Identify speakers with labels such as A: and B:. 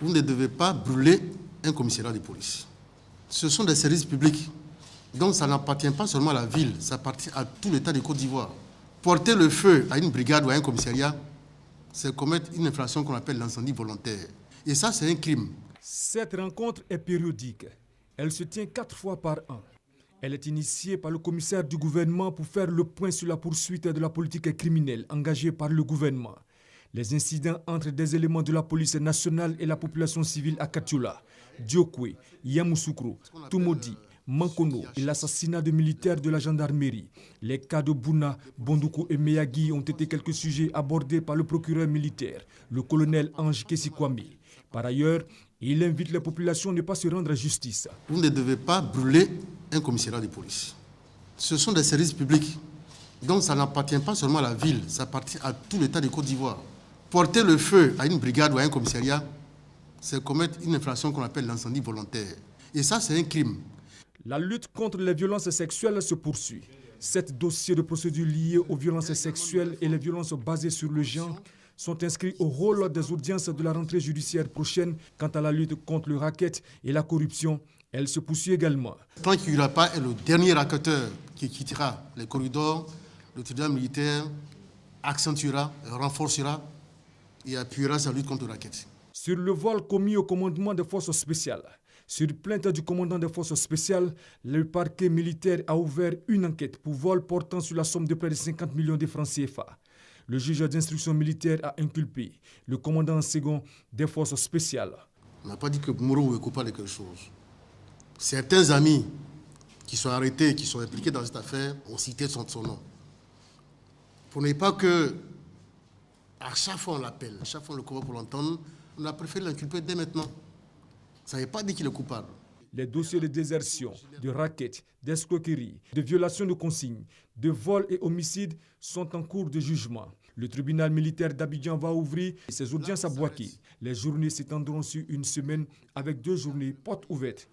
A: Vous ne devez pas brûler un commissariat de police. Ce sont des services publics. Donc ça n'appartient pas seulement à la ville, ça appartient à tout l'État de Côte d'Ivoire. Porter le feu à une brigade ou à un commissariat, c'est commettre une infraction qu'on appelle l'incendie volontaire. Et ça, c'est un crime.
B: Cette rencontre est périodique. Elle se tient 4 fois par an. Elle est initiée par le commissaire du gouvernement pour faire le point sur la poursuite de la politique criminelle engagée par le gouvernement. Les incidents entre des éléments de la police nationale et la population civile à Katiola, Diokwe, Yamoussoukro, Tumodi, Mankono et l'assassinat de militaires de la gendarmerie. Les cas de Bouna, Bondoukou et Meyagui ont été quelques sujets abordés par le procureur militaire, le colonel Ange Kessikwame. Par ailleurs, il invite les populations à ne pas se rendre à justice.
A: Vous ne devez pas brûler un commissariat de police. Ce sont des services publics. Donc ça n'appartient pas seulement à la ville, ça appartient à tout l'État de Côte d'Ivoire. Porter le feu à une brigade ou à un commissariat, c'est commettre une infraction qu'on appelle l'incendie volontaire. Et ça, c'est un crime.
B: La lutte contre les violences sexuelles se poursuit. 7 dossiers de procédures liés aux violences sexuelles et les violences basées sur le genre sont inscrits au rôle des audiences de la rentrée judiciaire prochaine. Quant à la lutte contre le racket et la corruption, elle se poursuit également.
A: Tant qu'il n'y aura pas le dernier racketeur qui quittera les corridors, le tribunal militaire accentuera, renforcera et appuiera sa lutte contre le racket.
B: Sur le vol commis au commandement des forces spéciales, sur plainte du commandant des forces spéciales, le parquet militaire a ouvert une enquête pour vol portant sur la somme de près de 50 millions de francs CFA. Le juge d'instruction militaire a inculpé le commandant second des forces spéciales.
A: On n'a pas dit que Mourou est coupable de quelque chose. Certains amis qui sont arrêtés, qui sont impliqués dans cette affaire, ont cité son nom. Pour ne pas que, à chaque fois on l'appelle, à chaque fois on le convoque pour l'entendre, on a préféré l'inculper dès maintenant. Ça ne veut pas dire qu'il est coupable.
B: Les dossiers de désertion, de racket, d'escroquerie, de violation de consignes, de vol et homicide sont en cours de jugement. Le tribunal militaire d'Abidjan va ouvrir ses audiences à Bouaké. Les journées s'étendront sur une semaine avec 2 journées portes ouvertes